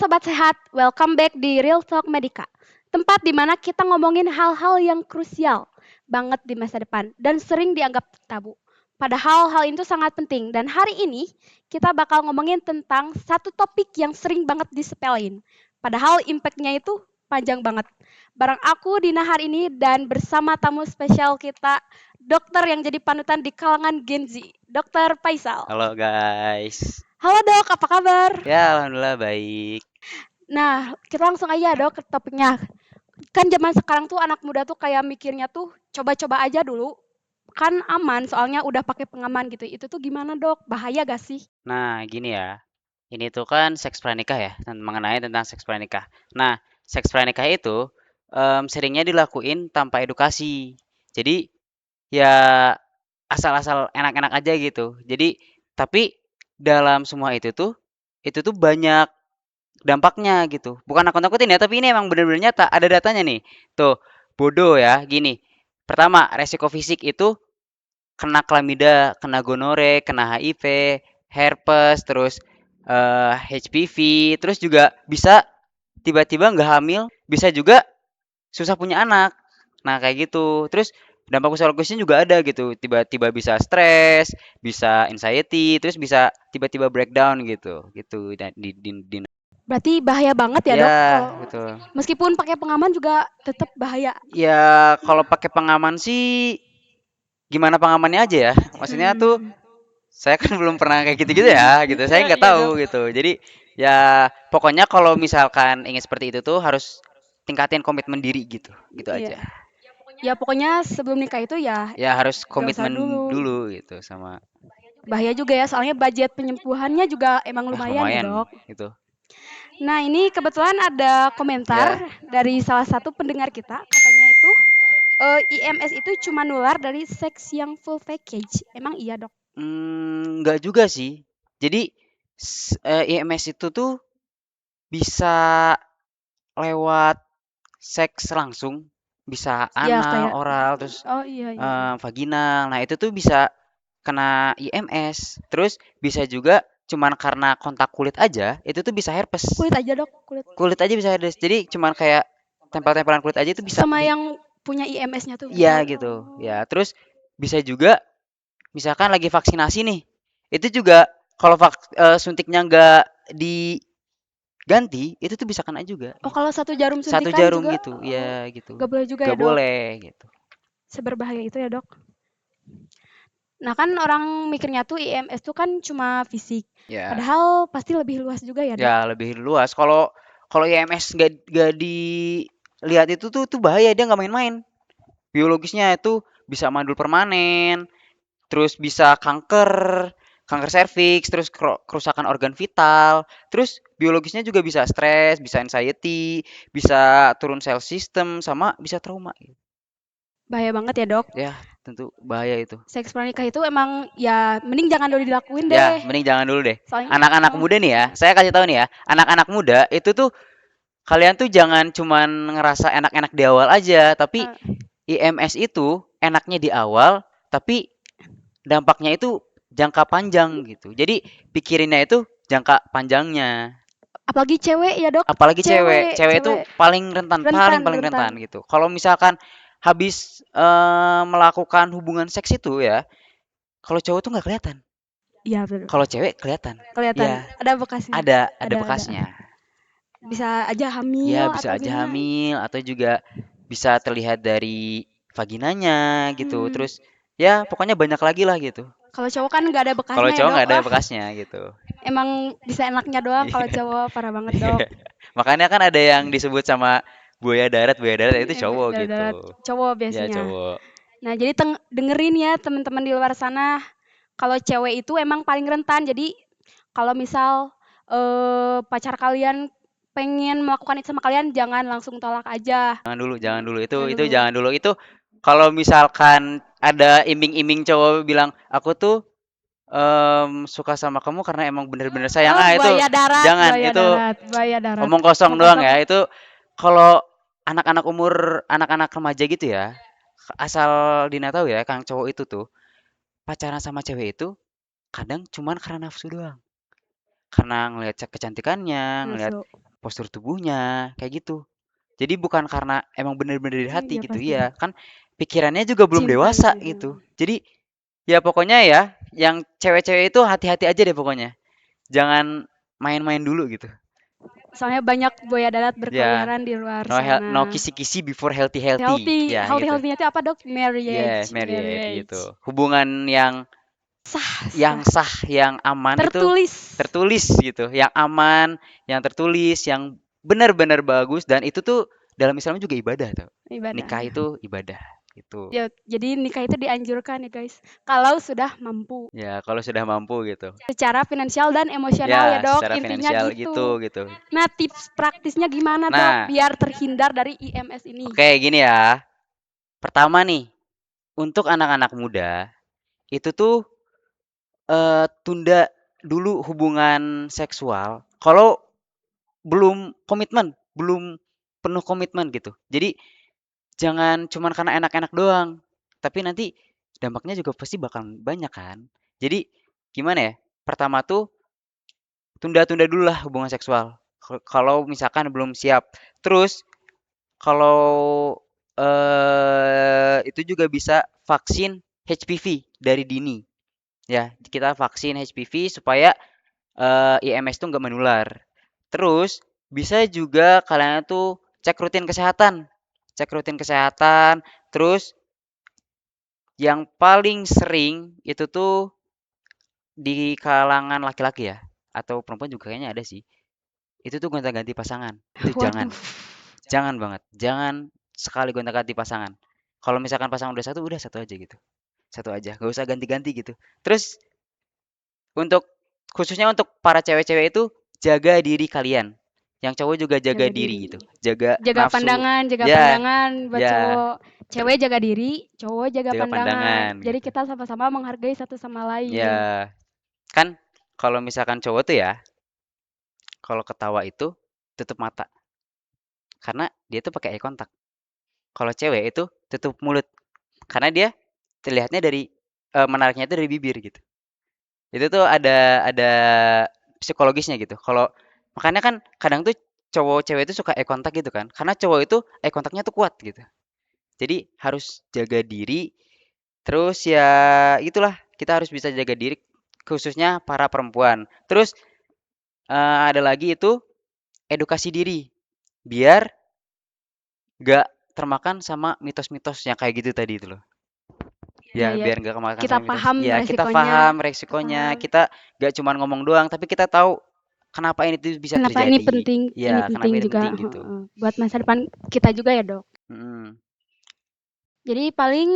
Sobat Sehat, welcome back di Real Talk Medica. Tempat di mana kita ngomongin hal-hal yang krusial banget di masa depan dan sering dianggap tabu. Padahal hal itu sangat penting dan hari ini kita bakal ngomongin tentang satu topik yang sering banget disepelein. Padahal impactnya itu panjang banget. Bareng aku Dina hari ini dan bersama tamu spesial kita, dokter yang jadi panutan di kalangan Gen Z, Dokter Faisal. Halo guys. Halo dok, apa kabar? Ya, alhamdulillah baik. Nah, kita langsung aja dok ke topiknya. Kan zaman sekarang tuh anak muda tuh kayak mikirnya tuh coba-coba aja dulu. Kan aman soalnya udah pakai pengaman gitu. Itu tuh gimana dok? Bahaya gak sih? Nah, gini ya. Ini tuh kan seks pranikah ya, mengenai tentang seks pranikah. Nah, seks pranikah itu seringnya dilakuin tanpa edukasi. Jadi ya asal-asal enak-enak aja gitu. Jadi tapi dalam semua itu tuh banyak dampaknya gitu. Bukan nakut-nakutin ya, tapi ini emang bener-bener nyata. Ada datanya nih. Tuh, bodoh ya, gini. Pertama, resiko fisik itu kena klamida, kena gonore, kena HIV, herpes, terus HPV, terus juga bisa tiba-tiba nggak hamil, bisa juga susah punya anak. Nah, kayak gitu. Terus dampak psikologisnya juga ada gitu. Tiba-tiba bisa stres, bisa anxiety, terus bisa tiba-tiba breakdown gitu. Gitu di Berarti bahaya banget ya dok. ya, Kalau betul. meskipun pakai pengaman juga tetap bahaya. Ya, kalau pakai pengaman sih gimana pengamannya aja ya. Maksudnya tuh Hmm. saya kan belum pernah kayak gitu-gitu ya, gitu. Saya Iya, nggak iya dok. tahu gitu. Jadi ya pokoknya kalau misalkan ingin seperti itu tuh harus tingkatin komitmen diri gitu, gitu Iya. aja. Ya pokoknya sebelum nikah itu ya Ya harus gak usah komitmen dulu. dulu gitu sama Bahaya juga ya soalnya budget penyembuhannya juga emang lumayan ya lumayan dok. gitu. Nah, ini kebetulan ada komentar Ya, dari salah satu pendengar kita. Katanya itu IMS itu cuma nular dari seks yang full package. Emang iya, Dok? nggak juga sih. Jadi IMS itu tuh bisa lewat seks langsung, bisa Ya, anal, kayak oral, terus oh iya iya iya. vaginal. Nah, itu tuh bisa kena IMS. Terus bisa juga cuman karena kontak kulit aja, itu tuh bisa herpes. Kulit aja, Dok, kulit. Kulit aja bisa herpes. Jadi cuman kayak tempel-tempelan kulit aja itu bisa Sama yang punya IMS-nya tuh iya bisa. gitu. Oh. Ya, terus bisa juga misalkan lagi vaksinasi nih. Itu juga kalau suntiknya nggak diganti, itu tuh bisa kena juga Oh, gitu. kalau satu jarum Satu suntikan jarum juga gitu, ya gitu. gak boleh juga Gak ya, Dok? boleh gitu. Seberbahaya itu ya, Dok? Nah, kan orang mikirnya tuh IMS tuh kan cuma fisik. Ya, Padahal pasti lebih luas juga ya, Dok? ya lebih luas. Kalau kalau IMS nggak dilihat itu tuh bahaya, dia nggak main-main. Biologisnya itu bisa mandul permanen, terus bisa kanker, kanker serviks, terus kerusakan organ vital, terus biologisnya juga bisa stres, bisa anxiety, bisa turun sel system, sama bisa trauma. Bahaya banget ya, Dok? Ya, tentu bahaya itu. Seks pranikah itu emang ya mending jangan dulu dilakuin Ya, deh. mending jangan dulu deh. Soalnya Anak-anak muda nih ya, saya kasih tahu nih ya, anak-anak muda itu tuh kalian tuh jangan cuman ngerasa enak-enak di awal aja, tapi eh, IMS itu enaknya di awal, tapi dampaknya itu jangka panjang gitu. Jadi pikirinnya itu jangka panjangnya. apalagi cewek ya dok, Apalagi cewek, cewek cewek itu cewek paling rentan, rentan paling rentan. rentan gitu. Kalau misalkan habis melakukan hubungan seks itu ya, kalau cowok tuh nggak kelihatan. Iya betul, Kalau cewek kelihatan. kelihatan Ya, ada bekasnya, ada ada bekasnya. bisa aja Ya, hamil bisa atau aja gimana. hamil atau juga bisa terlihat dari vaginanya gitu. Hmm. Terus ya pokoknya banyak lagi lah gitu. Kalau cowok kan nggak ada Kalau bekasnya ya cowok dok. nggak ada Wah, bekasnya gitu. emang bisa enaknya doang. Kalau cowok parah banget dok. Makanya kan ada yang disebut sama buaya darat itu cowok gitu. Darat cowok Ya biasanya. cowok. Nah jadi dengerin ya teman-teman di luar sana, kalau cewek itu emang paling rentan. Jadi kalau misal pacar kalian pengen melakukan itu sama kalian, jangan langsung tolak aja. Jangan dulu, jangan dulu. Itu Jangan itu dulu. jangan dulu. Itu kalau misalkan ada iming-iming cowok bilang aku tuh suka sama kamu karena emang bener-bener sayang. Oh, Ah itu buaya darat, jangan, buaya itu darat, buaya darat. omong kosong Omong doang kosong. ya. Itu kalau anak-anak remaja gitu ya. Asal Dina tahu ya, Kang cowok itu tuh pacaran sama cewek itu kadang cuman karena nafsu doang. Karena ngelihat kecantikannya, ngelihat Nafsu. postur tubuhnya, kayak gitu. Jadi bukan karena emang bener-bener dari hati Iya gitu, pasti. iya kan pikirannya juga belum Cinta dewasa gitu. gitu. Jadi ya pokoknya ya, yang cewek-cewek itu hati-hati aja deh pokoknya. Jangan main-main dulu gitu. Soalnya banyak buaya darat Ya, berkeliaran di luar no sana. kisi-kisi before healthy-healthy. Healthy, Ya healthy gitu. healthy itu apa dok? Ya, Marriage, marriage marriage. gitu. Hubungan Sah, yang sah. sah, yang aman itu Tertulis tertulis gitu, yang aman, yang tertulis, yang benar-benar bagus dan itu tuh dalam Islam juga ibadah tuh. ibadah. Nikah itu ibadah gitu. Ya, jadi nikah itu dianjurkan ya guys. Kalau sudah mampu. Ya, kalau sudah mampu gitu. Secara finansial dan emosional ya Ya, dok. secara Intinya finansial gitu gitu. gitu. Nah tips praktisnya gimana dok? Nah, Biar terhindar dari IMS ini. oke gini ya. Pertama nih, untuk anak-anak muda itu tuh tunda dulu hubungan seksual kalau belum komitmen, belum penuh komitmen gitu. Jadi jangan cuman karena enak-enak doang, tapi nanti dampaknya juga pasti bakal banyak kan. Jadi gimana ya? Pertama tuh tunda-tunda dulu lah hubungan seksual. Kalau misalkan belum siap. Terus kalau itu juga bisa vaksin HPV dari dini. Ya, kita vaksin HPV supaya IMS tuh nggak menular. Terus bisa juga kalian tuh cek rutin kesehatan. Cek rutin kesehatan. Terus yang paling sering itu tuh di kalangan laki-laki ya, atau perempuan juga kayaknya ada sih. Itu tuh gonta-ganti pasangan. Itu Waduh. jangan. Jangan banget. Jangan sekali gonta-ganti pasangan. Kalau misalkan pasangan udah satu aja gitu. Satu aja, nggak usah ganti-ganti gitu. Terus untuk khususnya untuk para cewek-cewek itu jaga diri kalian. Yang cowok juga jaga Jaga diri diri. gitu. Jaga nafsu. Jaga Ya, pandangan buat ya, cowok. Cewek jaga diri, cowok jaga jaga pandangan. pandangan Jadi gitu. kita sama-sama menghargai satu sama lain. Ya, kan kalau misalkan cowok tuh ya, kalau ketawa itu tutup mata karena dia tuh pakai eye contact. Kalau cewek itu tutup mulut karena dia terlihatnya dari menariknya itu dari bibir gitu. Itu tuh ada psikologisnya gitu. Kalau makanya kan kadang tuh cowok cewek itu suka eye contact gitu kan. Karena cowok itu eye contactnya tuh kuat gitu. Jadi harus jaga diri. Terus ya itulah kita harus bisa jaga diri khususnya para perempuan. Terus ada lagi itu edukasi diri biar nggak termakan sama mitos-mitos yang kayak gitu tadi itu loh. Ya Ya ya, biar nggak kemakan kita sama mitos. paham Ya kita resikonya. paham Kita resikonya. paham Kita nggak cuma ngomong doang, tapi kita tahu kenapa ini tuh bisa kenapa terjadi. ini Ya kenapa penting ini juga penting gitu. buat masa depan kita juga ya, Dok. Mm. Jadi paling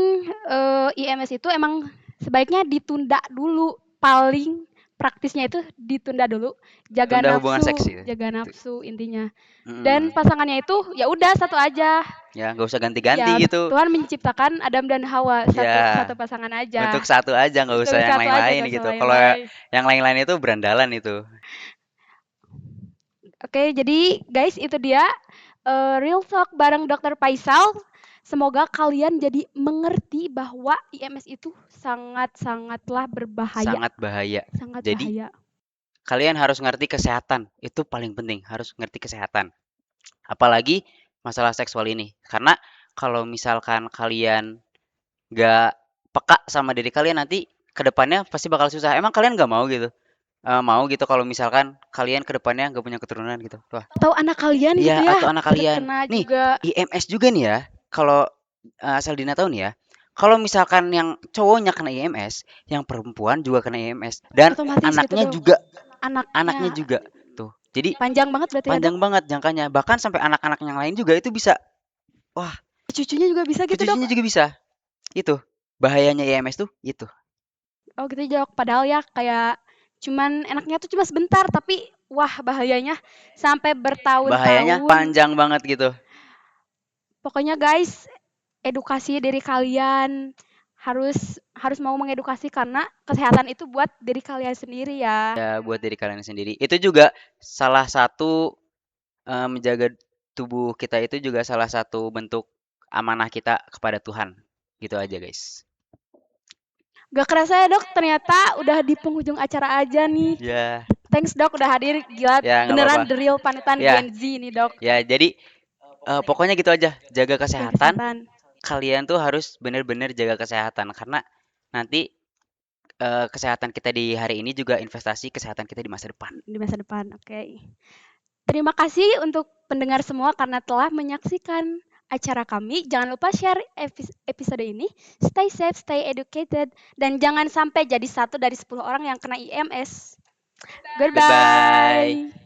IMS itu emang sebaiknya ditunda dulu. Paling praktisnya itu ditunda dulu. Tunda hubungan seks gitu. Jaga nafsu intinya. Dan Mm. pasangannya itu ya udah satu aja. Ya nggak usah ganti-ganti Ya, gitu. Tuhan menciptakan Adam dan Hawa Ya satu pasangan aja. untuk satu aja nggak Untuk usah yang satu aja lain-lain gak usah gitu. Kalau lain-lain. yang lain-lain itu berandalan itu. Oke, jadi guys itu dia Real Talk bareng Dokter Faisal. Semoga kalian jadi mengerti bahwa IMS itu sangat-sangatlah berbahaya, Sangat bahaya. sangat Jadi bahaya. kalian harus ngerti kesehatan. Itu paling penting, harus ngerti kesehatan. Apalagi masalah seksual ini. Karena kalau misalkan kalian nggak peka sama diri kalian nanti kedepannya pasti bakal susah. Emang kalian nggak mau gitu? Mau gitu kalau misalkan kalian kedepannya nggak punya keturunan gitu. Wah, Atau anak kalian iya gitu ya atau anak kalian. terkena Nih, juga IMS juga nih ya. Kalau asal Dina tahu nih ya. Kalau misalkan yang cowoknya kena IMS, yang perempuan juga kena IMS dan otomatis gitu anaknya dong. juga, anaknya Anaknya juga tuh. Jadi panjang banget berarti ya dok. panjang banget jangkanya. Bahkan sampai anak-anak yang lain juga itu bisa. Wah, Cucunya juga bisa gitu dok. cucu-cucunya juga bisa. Itu bahayanya IMS tuh itu. Oh gitu dok. Padahal ya kayak cuman enaknya tuh cuma sebentar tapi wah bahayanya sampai Bahayanya bertahun-tahun. panjang banget gitu. Pokoknya guys, edukasi diri kalian harus harus mau mengedukasi karena kesehatan itu buat diri kalian sendiri ya. Ya buat diri kalian sendiri. Itu juga salah satu menjaga tubuh kita itu juga salah satu bentuk amanah kita kepada Tuhan. Gitu aja, guys. Gak kerasa ya dok, ternyata udah di penghujung acara aja nih. Ya, Thanks Dok udah hadir. Gila Ya, nggak apa-apa. beneran the real panutan Ya, Gen Z ini Dok. ya. Jadi pokoknya gitu aja. Jaga Jaga kesehatan. kesehatan Kalian tuh harus bener-bener jaga kesehatan karena nanti kesehatan kita di hari ini juga investasi kesehatan kita di masa depan. di masa depan. Oke. Terima kasih untuk pendengar semua karena telah menyaksikan acara kami. Jangan lupa share episode ini. Stay safe, stay educated, dan jangan sampai jadi 1 dari 10 orang yang kena IMS. Goodbye. Goodbye.